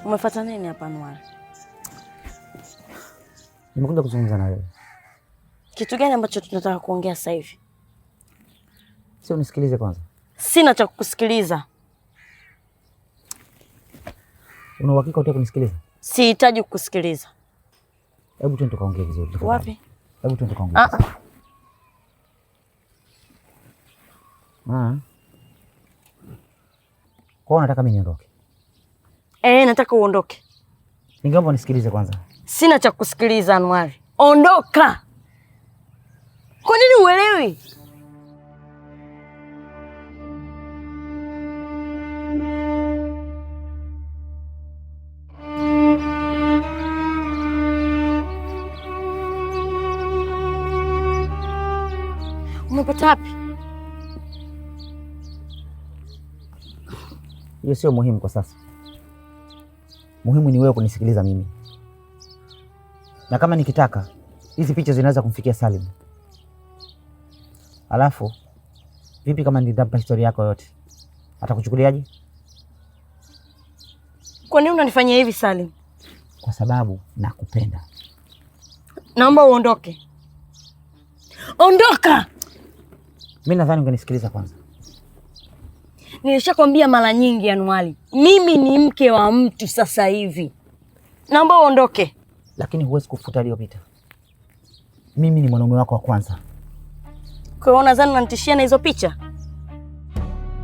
Umefuata nini hapa Anwar? Nimekuja kuzungumza na wewe. Kitu gani ambacho tunataka kuongea sasa hivi? Sio, nisikilize kwanza. Sina cha kukusikiliza. Una uhakika utaki kunisikiliza? Sihitaji kukusikiliza. Hebu twende tukaongee vizuri. Wapi? Hebu twende tukaongee. Kwa nataka mimi niondoke? Nataka uondoke. Ningeomba nisikilize kwanza. Sina cha kusikiliza Anwar. Ondoka. Kwa nini uelewi? Umepata wapi? Hiyo sio muhimu kwa sasa. Muhimu ni wewe kunisikiliza mimi. Na kama nikitaka, hizi picha zinaweza kumfikia Salim. Alafu, vipi kama nitampa historia yako yote? Atakuchukuliaje? Kwa nini unanifanyia hivi Salim? Kwa sababu nakupenda. Naomba uondoke. Ondoka! Mimi nadhani ungenisikiliza kwanza. Nilishakwambia mara nyingi Anwali, mimi ni mke wa mtu sasa hivi. Naomba uondoke. Lakini huwezi kufuta aliyopita. Mimi ni mwanaume wako wa kwanza. Kwa hiyo unadhani unanitishia na hizo picha?